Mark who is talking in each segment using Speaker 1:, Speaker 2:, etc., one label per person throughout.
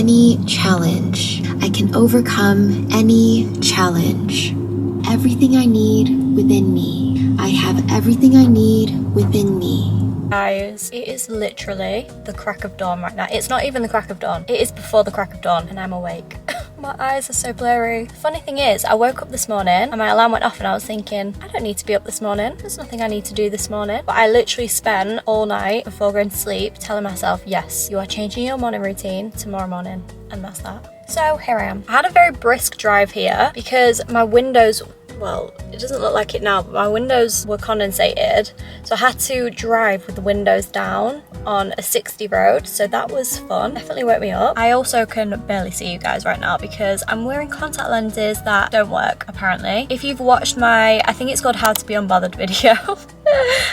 Speaker 1: any challenge. I can overcome any challenge. Everything I need within me. I have everything I need within me.
Speaker 2: Guys, it is literally the crack of dawn right now. It's not even the crack of dawn. It is before the crack of dawn and I'm awake. My eyes are so blurry. The funny thing is, I woke up this morning and my alarm went off and I was thinking, I don't need to be up this morning. There's nothing I need to do this morning. But I literally spent all night before going to sleep telling myself, yes, you are changing your morning routine tomorrow morning. And that's that. So here I am. I had a very brisk drive here because my windows, well, it doesn't look like it now, but my windows were condensated. So I had to drive with the windows down on a 60 road. So that was fun. Definitely woke me up. I also can barely see you guys right now because I'm wearing contact lenses that don't work, apparently. If you've watched my, I think it's called How to Be Unbothered video.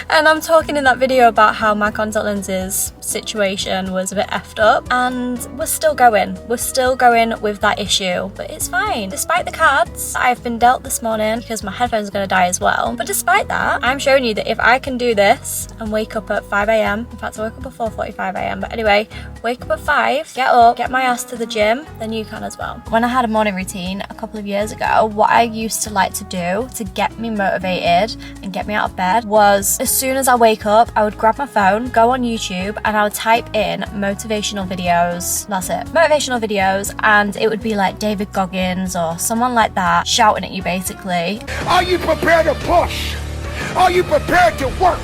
Speaker 2: And I'm talking in that video about how my contact lenses situation was a bit effed up, and we're still going with that issue, but it's fine. Despite the cards I've been dealt this morning, because my headphones are going to die as well, but despite that, I'm showing you that if I can do this and wake up at 5 a.m, in fact I woke up at 4:45 a.m, but anyway, wake up at 5, get up, get my ass to the gym, then you can as well. When I had a morning routine a couple of years ago, what I used to like to do to get me motivated and get me out of bed was, as soon as I wake up, I would grab my phone, go on YouTube, and I would type in motivational videos. That's it. Motivational videos, and it would be like David Goggins or someone like that shouting at you basically.
Speaker 3: Are you prepared to push? Are you prepared to work?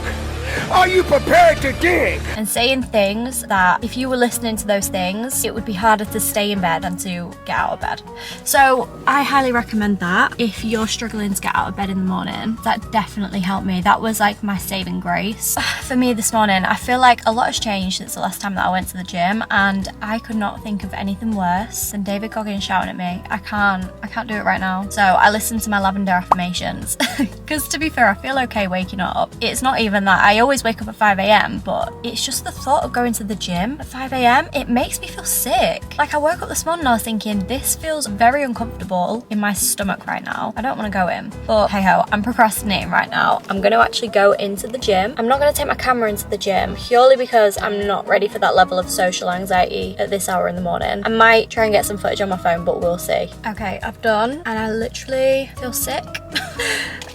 Speaker 3: Are you prepared to dig?
Speaker 2: And saying things that if you were listening to those things, it would be harder to stay in bed than to get out of bed. So I highly recommend that if you're struggling to get out of bed in the morning. That definitely helped me. That was like my saving grace. For me this morning, I feel like a lot has changed since the last time that I went to the gym, and I could not think of anything worse than David Goggins shouting at me. I can't do it right now. So I listened to my lavender affirmations because to be fair, I feel okay waking up. It's not even that I always wake up at 5 a.m, but it's just the thought of going to the gym at 5 a.m, it makes me feel sick. Like I woke up this morning and I was thinking, this feels very uncomfortable in my stomach right now. I don't want to go in, but hey ho, I'm procrastinating right now. I'm going to actually go into the gym. I'm not going to take my camera into the gym purely because I'm not ready for that level of social anxiety at this hour in the morning. I might try and get some footage on my phone, but we'll see. Okay, I've done, and I literally feel sick.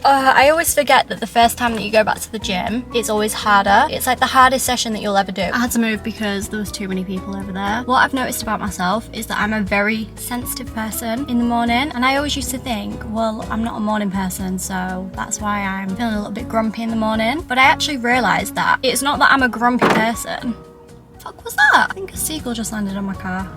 Speaker 2: I always forget that the first time that you go back to the gym, it's always harder. It's like the hardest session that you'll ever do. I had to move because there was too many people over there. What I've noticed about myself is that I'm a very sensitive person in the morning, and I always used to think, well, I'm not a morning person, so that's why I'm feeling a little bit grumpy in the morning. But I actually realised that it's not that I'm a grumpy person. What the fuck was that? I think a seagull just landed on my car.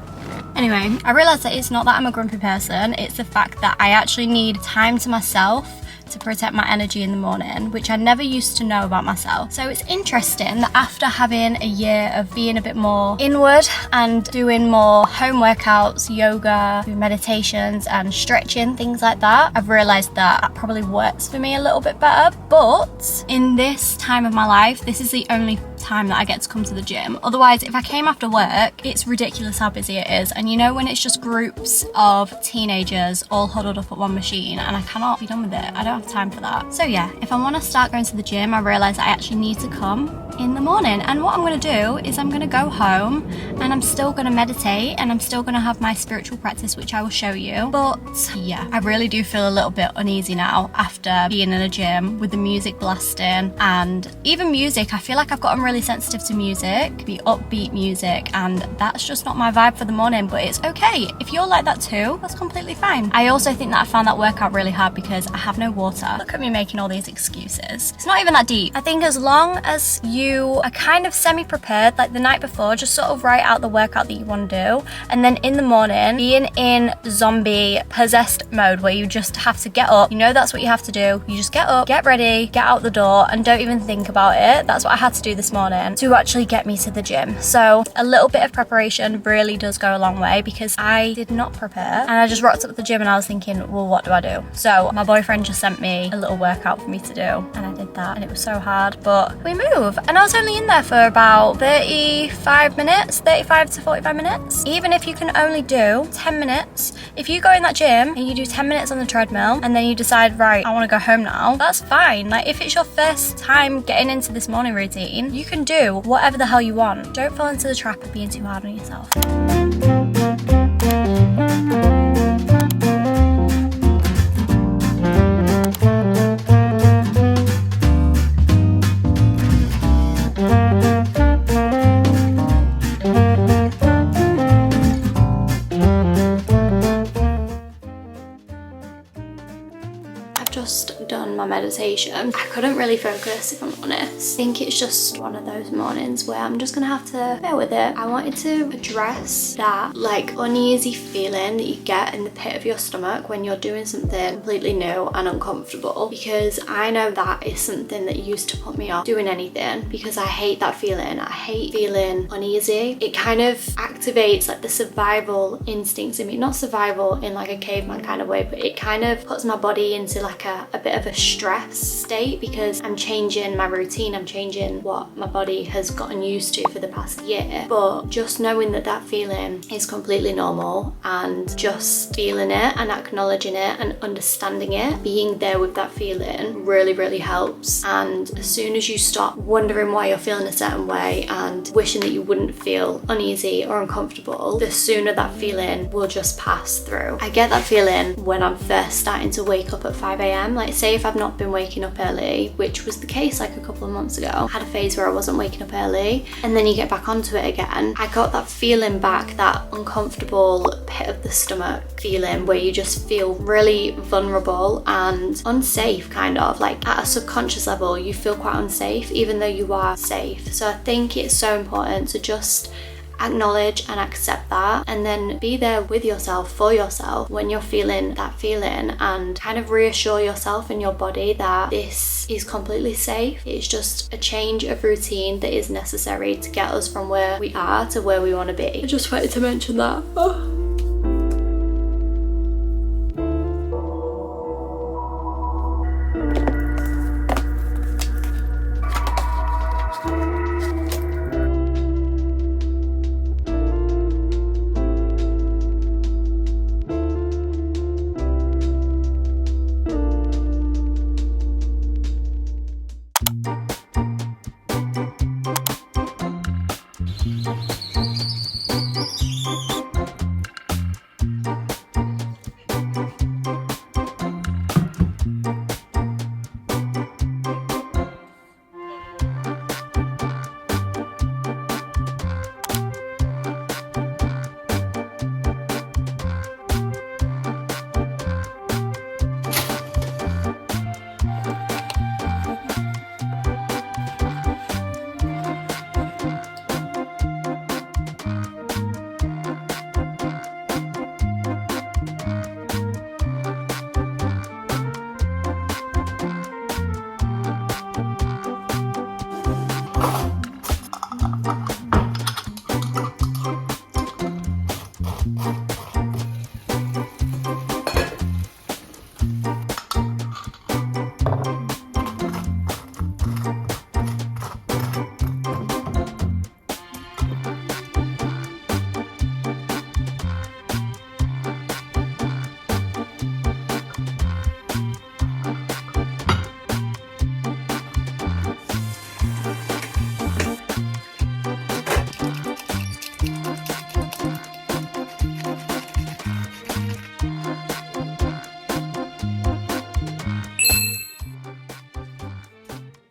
Speaker 2: Anyway, I realised that it's not that I'm a grumpy person, it's the fact that I actually need time to myself to protect my energy in the morning, which I never used to know about myself. So it's interesting that after having a year of being a bit more inward and doing more home workouts, yoga, meditations and stretching, things like that, I've realised that probably works for me a little bit better. But in this time of my life, this is the only time that I get to come to the gym. Otherwise, if I came after work, it's ridiculous how busy it is. And you know, when it's just groups of teenagers all huddled up at one machine, and I cannot be done with it. I don't have time for that. So yeah, if I want to start going to the gym, I realise I actually need to come in the morning. And what I'm going to do is I'm going to go home and I'm still going to meditate and I'm still going to have my spiritual practice, which I will show you. But yeah, I really do feel a little bit uneasy now after being in a gym with the music blasting. And even music, I feel like I've gotten really sensitive to music, the upbeat music, and that's just not my vibe for the morning. But it's okay. If you're like that too, that's completely fine. I also think that I found that workout really hard because I have no water. Look at me making all these excuses. It's not even that deep. I think as long as you are kind of semi-prepared, like the night before, just sort of write out the workout that you want to do, and then in the morning, being in zombie possessed mode where you just have to get up, you know that's what you have to do. You just get up, get ready, get out the door, and don't even think about it. That's what I had to do this morning to actually get me to the gym. So a little bit of preparation really does go a long way because I did not prepare, and I just rocked up at the gym and I was thinking, well, what do I do? So my boyfriend just sent me a little workout for me to do, and I did that, and it was so hard, but we move. And I was only in there for about 35 minutes, 35 to 45 minutes. Even if you can only do 10 minutes, if you go in that gym and you do 10 minutes on the treadmill and then you decide, right, I want to go home now, that's fine. Like, if it's your first time getting into this morning routine, you can do whatever the hell you want. Don't fall into the trap of being too hard on yourself. just done my meditation. I couldn't really focus, if I'm honest. I think it's just one of those mornings where I'm just gonna have to bear with it. I wanted to address that like uneasy feeling that you get in the pit of your stomach when you're doing something completely new and uncomfortable, because I know that is something that used to put me off doing anything, because I hate that feeling. I hate feeling uneasy. It kind of activates like the survival instincts in me, not survival in like a caveman kind of way, but it kind of puts my body into like a bit of a stress state, because I'm changing my routine, I'm changing what my body has gotten used to for the past year. But just knowing that that feeling is completely normal, and just feeling it and acknowledging it and understanding it, being there with that feeling really, really helps. And as soon as you stop wondering why you're feeling a certain way and wishing that you wouldn't feel uneasy or uncomfortable, the sooner that feeling will just pass through. I get that feeling when I'm first starting to wake up at 5 a.m. Like say if I've not been waking up early, which was the case like a couple of months ago. I had a phase where I wasn't waking up early, and then you get back onto it again. I got that feeling back, that uncomfortable pit of the stomach feeling where you just feel really vulnerable and unsafe, kind of like at a subconscious level you feel quite unsafe even though you are safe. So I think it's so important to just acknowledge and accept that, and then be there with yourself, for yourself, when you're feeling that feeling, and kind of reassure yourself and your body that this is completely safe. It's just a change of routine that is necessary to get us from where we are to where we want to be. I just wanted to mention that.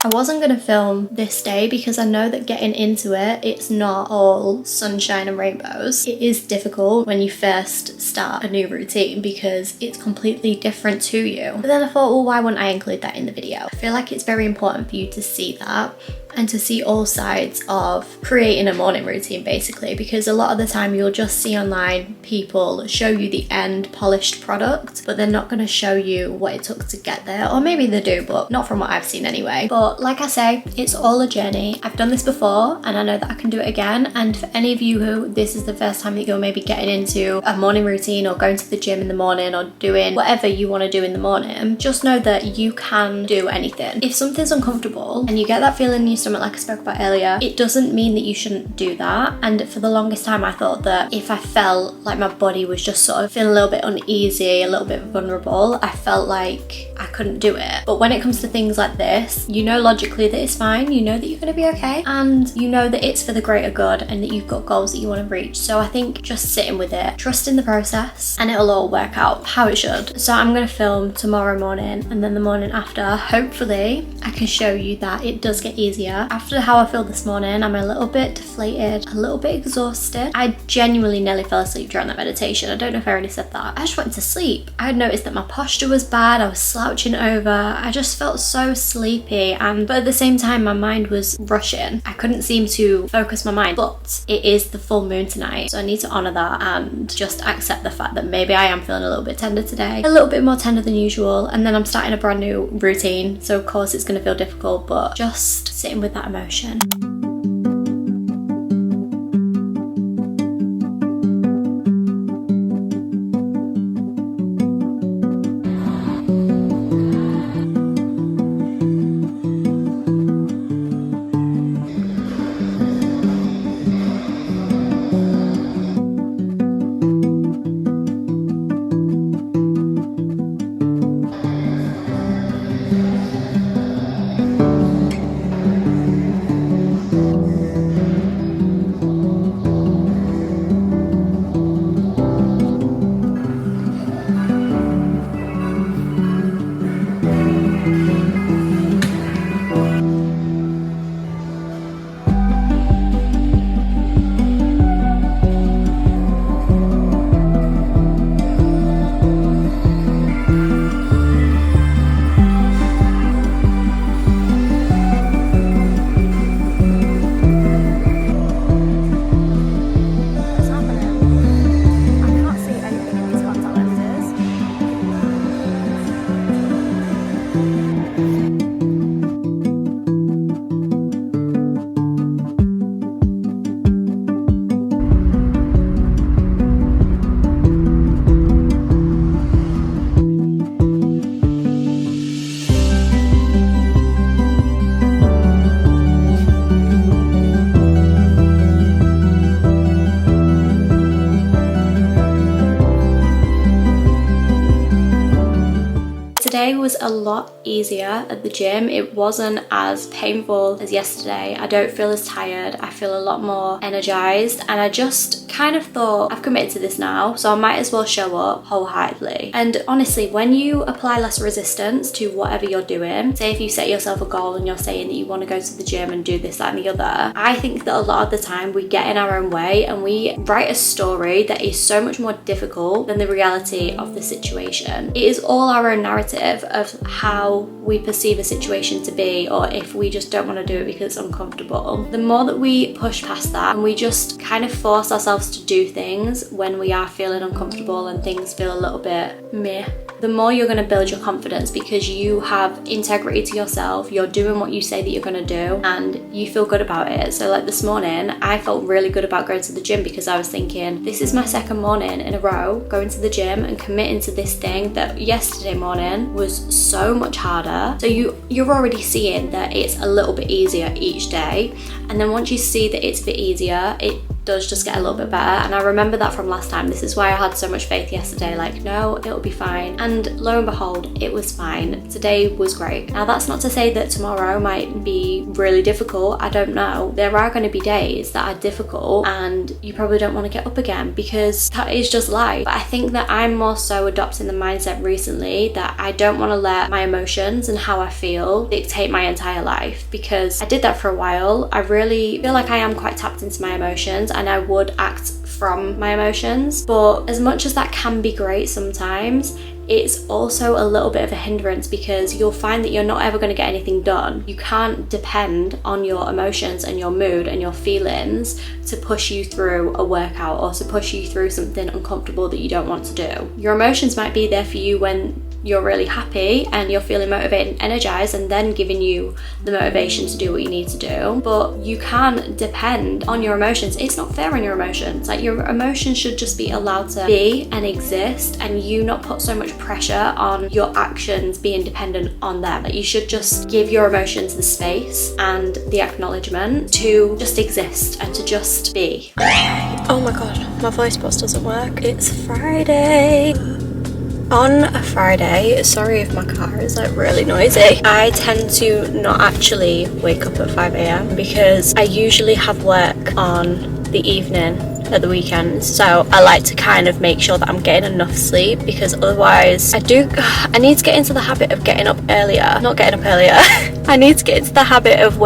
Speaker 2: I wasn't going to film this day because I know that getting into it, it's not all sunshine and rainbows. It is difficult when you first start a new routine because it's completely different to you. But then I thought, well, why wouldn't I include that in the video? I feel like it's very important for you to see that and to see all sides of creating a morning routine, basically, because a lot of the time you'll just see online people show you the end polished product, but they're not going to show you what it took to get there. Or maybe they do, but not from what I've seen anyway. But like I say, it's all a journey. I've done this before and I know that I can do it again. And for any of you who this is the first time that you're maybe getting into a morning routine or going to the gym in the morning or doing whatever you want to do in the morning, just know that you can do anything. If something's uncomfortable and you get that feeling in your stomach like I spoke about earlier, it doesn't mean that you shouldn't do that. And for the longest time I thought that if I felt like my body was just sort of feeling a little bit uneasy, a little bit vulnerable, I felt like I couldn't do it. But when it comes to things like this, you know logically that it's fine, you know that you're going to be okay, and you know that it's for the greater good and that you've got goals that you want to reach. So I think just sitting with it, trust in the process, and it'll all work out how it should. So I'm going to film tomorrow morning, and then the morning after, hopefully I can show you that it does get easier. After how I feel this morning, I'm a little bit deflated, a little bit exhausted. I genuinely nearly fell asleep during that meditation. I don't know if I already said that. I just wanted to sleep. I had noticed that my posture was bad. I was slouching changing over, I just felt so sleepy, but at the same time my mind was rushing. I couldn't seem to focus my mind, but it is the full moon tonight, so I need to honour that and just accept the fact that maybe I am feeling a little bit tender today, a little bit more tender than usual, and then I'm starting a brand new routine, so of course it's going to feel difficult, but just sitting with that emotion. Today was a lot easier at the gym. It wasn't as painful as yesterday. I don't feel as tired. I feel a lot more energized, and I just kind of thought, I've committed to this now, so I might as well show up wholeheartedly. And honestly, when you apply less resistance to whatever you're doing, say if you set yourself a goal and you're saying that you want to go to the gym and do this, that and the other, I think that a lot of the time we get in our own way and we write a story that is so much more difficult than the reality of the situation. It is all our own narrative of how we perceive a situation to be, or if we just don't want to do it because it's uncomfortable. The more that we push past that and we just kind of force ourselves to do things when we are feeling uncomfortable and things feel a little bit meh, the more you're going to build your confidence, because you have integrity to yourself, you're doing what you say that you're going to do, and you feel good about it. So like this morning, I felt really good about going to the gym because I was thinking, this is my second morning in a row going to the gym and committing to this thing that yesterday morning was so much harder. So you're already seeing that it's a little bit easier each day, and then once you see that it's a bit easier, it does just get a little bit better. And I remember that from last time. This is why I had so much faith yesterday, like, no, it'll be fine. And lo and behold, it was fine. Today was great. Now that's not to say that tomorrow might be really difficult. I don't know. There are going to be days that are difficult and you probably don't want to get up again, because that is just life. But I think that I'm more so adopting the mindset recently that I don't want to let my emotions and how I feel dictate my entire life, because I did that for a while. I really feel like I am quite tapped into my emotions and I would act from my emotions, but as much as that can be great sometimes, it's also a little bit of a hindrance, because you'll find that you're not ever going to get anything done. You can't depend on your emotions and your mood and your feelings to push you through a workout or to push you through something uncomfortable that you don't want to do. Your emotions might be there for you when you're really happy and you're feeling motivated and energized, and then giving you the motivation to do what you need to do, but you can't depend on your emotions. It's not fair on your emotions. Like, your emotions should just be allowed to be and exist, and you not put so much pressure on your actions being dependent on them. Like, you should just give your emotions the space and the acknowledgement to just exist and to just be. Oh my god, my voice box doesn't work. It's Friday. On a Friday, sorry if my car is like really noisy, I tend to not actually wake up at 5 a.m. because I usually have work on the evening at the weekends, so I like to kind of make sure that I'm getting enough sleep, because otherwise I need to get into the habit of getting up earlier. Not getting up earlier. I need to get into the habit of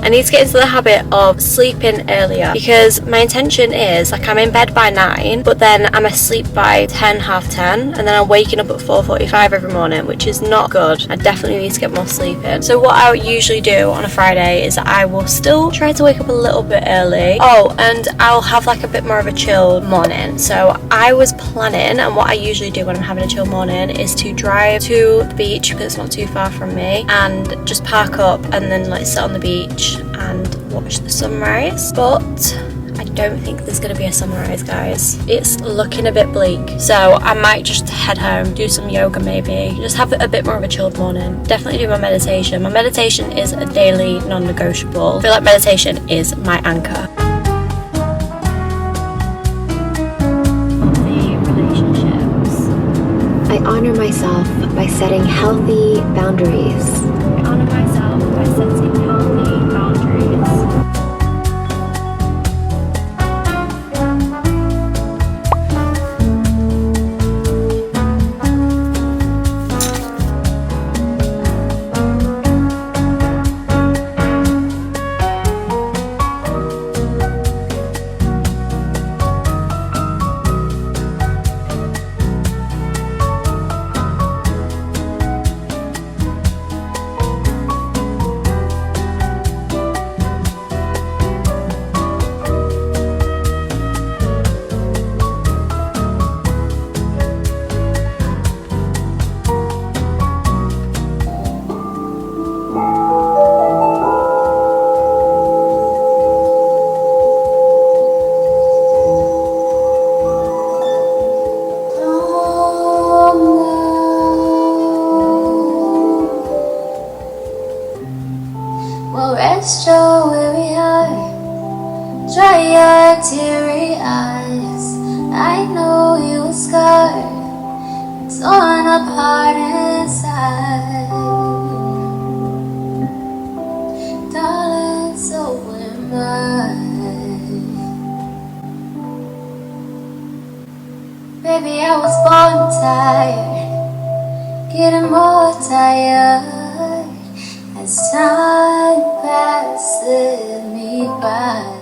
Speaker 2: I need to get into the habit of sleeping earlier, because my intention is, like, I'm in bed by 9, but then I'm asleep by 10, half 10, and then I'm waking up at 4:45 every morning, which is not good. I definitely need to get more sleep in. So what I usually do on a Friday is that I will still try to wake up a little bit early. Oh, and I'll have like a bit more of a chill morning. So I was planning, and what I usually do when I'm having a chill morning is to drive to the beach, because it's not too far from me, and just park up and then like sit on the beach and watch the sunrise. But I don't think there's going to be a sunrise, guys. It's looking a bit bleak. So I might just head home, do some yoga maybe, just have a bit more of a chilled morning. Definitely do my meditation. My meditation is a daily non-negotiable. I feel like meditation is my anchor.
Speaker 1: I honor myself by setting healthy boundaries.
Speaker 2: I honor myself by setting healthy boundaries.
Speaker 4: Well, rest your weary heart, dry your teary eyes. I know you were scarred, torn apart inside. Darling, so am I. Baby, I was born tired, getting more tired as time passes me by.